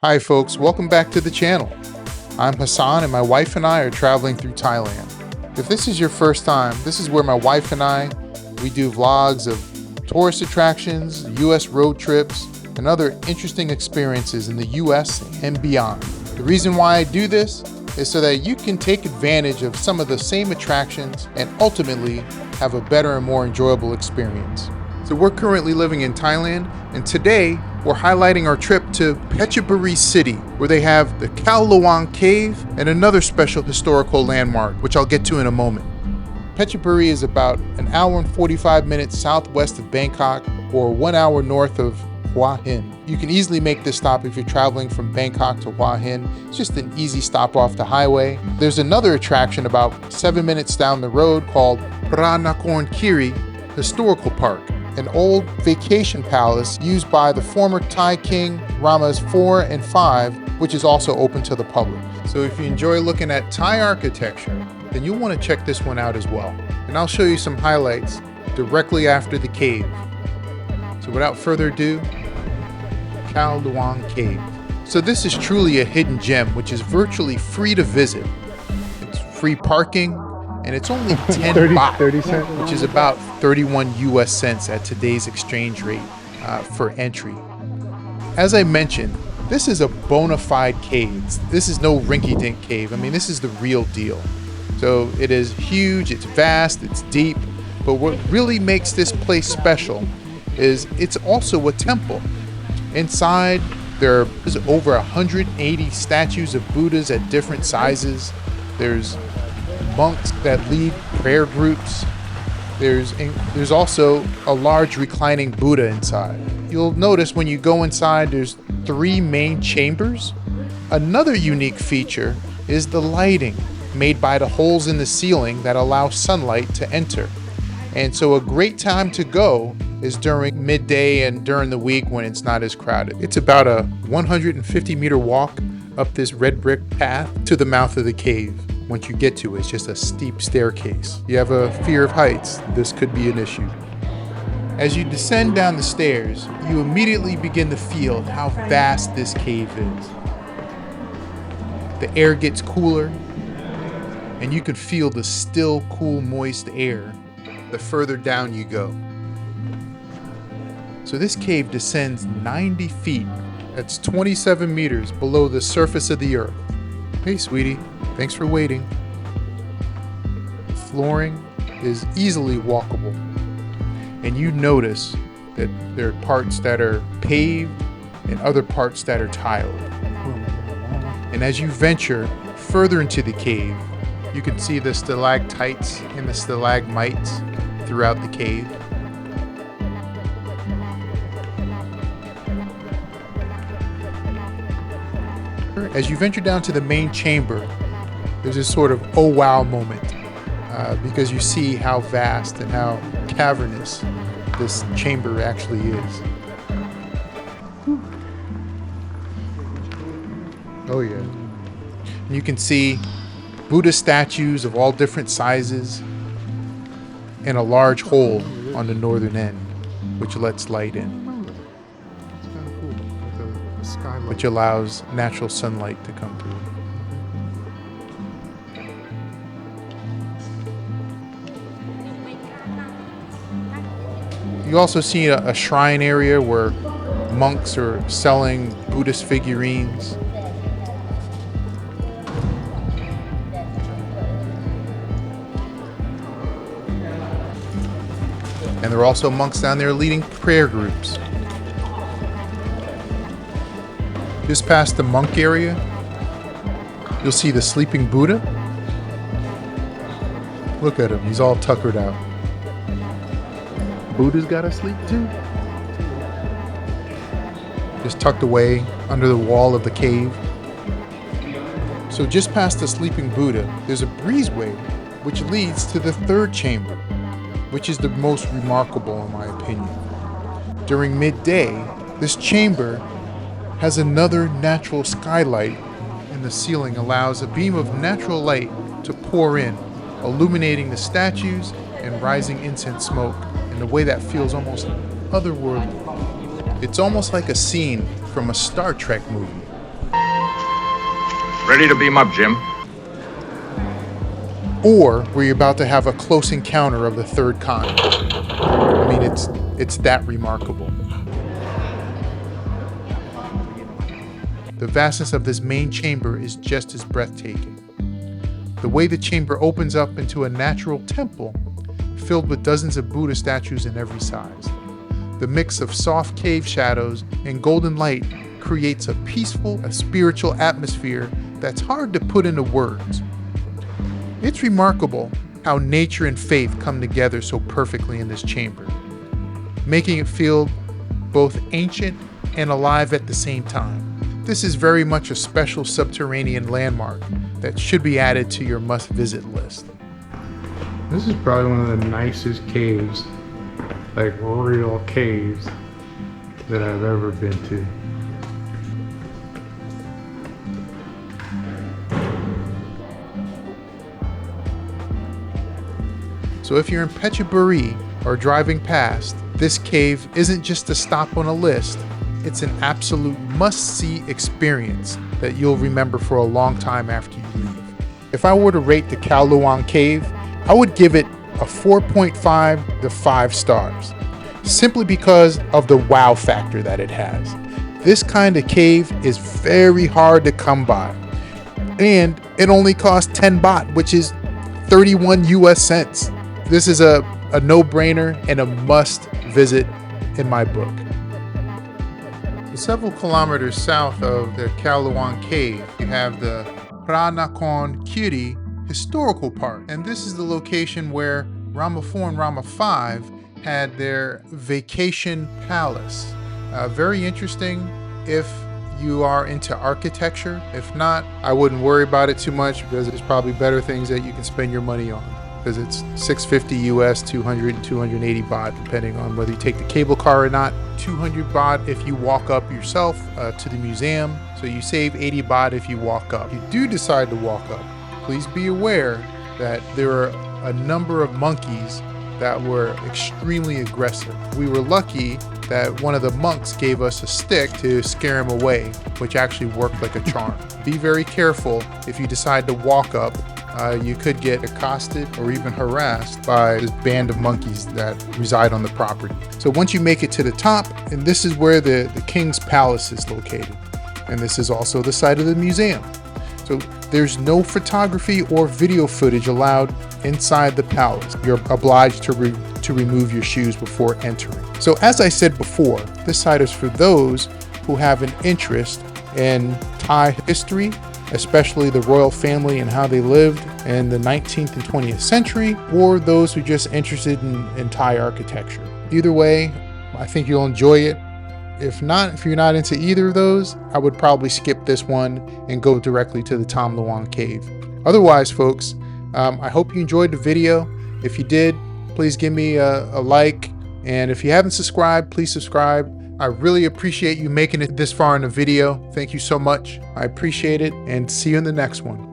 Hi folks, welcome back to the channel. I'm Hassan and my wife and I are traveling through Thailand. If this is your first time, this is where my wife and I, we do vlogs of tourist attractions, US road trips, and other interesting experiences in the US and beyond. The reason why I do this is so that you can take advantage of some of the same attractions and ultimately have a better and more enjoyable experience. So we're currently living in Thailand, and today we're highlighting our trip to Phetchaburi City, where they have the Khao Luang Cave and another special historical landmark, which I'll get to in a moment. Phetchaburi is about an hour and 45 minutes southwest of Bangkok, or 1 hour north of Hua Hin. You can easily make this stop if you're traveling from Bangkok to Hua Hin. It's just an easy stop off the highway. There's another attraction about 7 minutes down the road called Phra Nakhon Khiri Historical Park, an old vacation palace used by the former Thai king Ramas IV and V, which is also open to the public. So if you enjoy looking at Thai architecture, then you'll want to check this one out as well. And I'll show you some highlights directly after the cave. So without further ado, Khao Luang Cave. So this is truly a hidden gem, which is virtually free to visit. It's free parking, and it's only 10 baht, 30 cents, which is about 31 US cents at today's exchange rate for entry. As I mentioned, this is a bona fide cave. This is no rinky-dink cave. I mean, this is the real deal. So it is huge, it's vast, it's deep, but what really makes this place special is it's also a temple. Inside, there's over 180 statues of Buddhas at different sizes. There's monks that lead prayer groups. There's also a large reclining Buddha inside. You'll notice when you go inside, there's 3 main chambers. Another unique feature is the lighting made by the holes in the ceiling that allow sunlight to enter. And so a great time to go is during midday and during the week when it's not as crowded. It's about a 150-meter walk up this red brick path to the mouth of the cave. Once you get to it, it's just a steep staircase. You have a fear of heights, this could be an issue. As you descend down the stairs, you immediately begin to feel how vast this cave is. The air gets cooler, and you can feel the still, cool, moist air the further down you go. So this cave descends 90 feet. That's 27 meters below the surface of the earth. Hey, sweetie. Thanks for waiting. The flooring is easily walkable, and you notice that there are parts that are paved and other parts that are tiled. And as you venture further into the cave, you can see the stalactites and the stalagmites throughout the cave. As you venture down to the main chamber, there's this sort of oh wow moment because you see how vast and how cavernous this chamber actually is. Oh yeah. And you can see Buddha statues of all different sizes and a large hole on the northern end, which lets light in, which allows natural sunlight to come through. You also see a shrine area where monks are selling Buddhist figurines. And there are also monks down there leading prayer groups. Just past the monk area, you'll see the sleeping Buddha. Look at him, he's all tuckered out. Buddha's gotta sleep too. Just tucked away under the wall of the cave. So just past the sleeping Buddha, there's a breezeway which leads to the 3rd chamber, which is the most remarkable in my opinion. During midday, this chamber has another natural skylight in the ceiling, allows a beam of natural light to pour in, illuminating the statues and rising incense smoke in a way that feels almost otherworldly. It's almost like a scene from a Star Trek movie. Ready to beam up, Jim? Or were you about to have a close encounter of the third kind? I mean, it's that remarkable. The vastness of this main chamber is just as breathtaking. The way the chamber opens up into a natural temple filled with dozens of Buddha statues in every size. The mix of soft cave shadows and golden light creates a peaceful, spiritual atmosphere that's hard to put into words. It's remarkable how nature and faith come together so perfectly in this chamber, making it feel both ancient and alive at the same time. This is very much a special subterranean landmark that should be added to your must-visit list. This is probably one of the nicest caves, like real caves, that I've ever been to. So if you're in Phetchaburi or driving past, this cave isn't just a stop on a list. It's an absolute must-see experience that you'll remember for a long time after you leave. If I were to rate the Khao Luang Cave, I would give it a 4.5 to 5 stars, simply because of the wow factor that it has. This kind of cave is very hard to come by, and it only costs 10 baht, which is 31 US cents. This is a no-brainer and a must visit in my book. Several kilometers south of the Khao Luang Cave, you have the Phra Nakhon Khiri Historical Park. And this is the location where Rama IV and Rama V had their vacation palace. Very interesting if you are into architecture. If not, I wouldn't worry about it too much because there's probably better things that you can spend your money on. Because it's 650 US, 200 and 280 baht, depending on whether you take the cable car or not. 200 baht if you walk up yourself to the museum. So you save 80 baht if you walk up. If you do decide to walk up, please be aware that there are a number of monkeys that were extremely aggressive. We were lucky that one of the monks gave us a stick to scare him away, which actually worked like a charm. Be very careful if you decide to walk up. You could get accosted or even harassed by this band of monkeys that reside on the property. So once you make it to the top, and this is where the king's palace is located. And this is also the site of the museum. So there's no photography or video footage allowed inside the palace. You're obliged to remove your shoes before entering. So as I said before, this site is for those who have an interest in Thai history, especially the royal family and how they lived in the 19th and 20th century, or those who are just interested in Thai architecture. Either way, I think you'll enjoy it. If you're not into either of those, I would probably skip this one and go directly to the Khao Luang Cave. Otherwise, folks, I hope you enjoyed the video. If you did, please give me a like. And if you haven't subscribed, please subscribe. I really appreciate you making it this far in the video. Thank you so much. I appreciate it, and see you in the next one.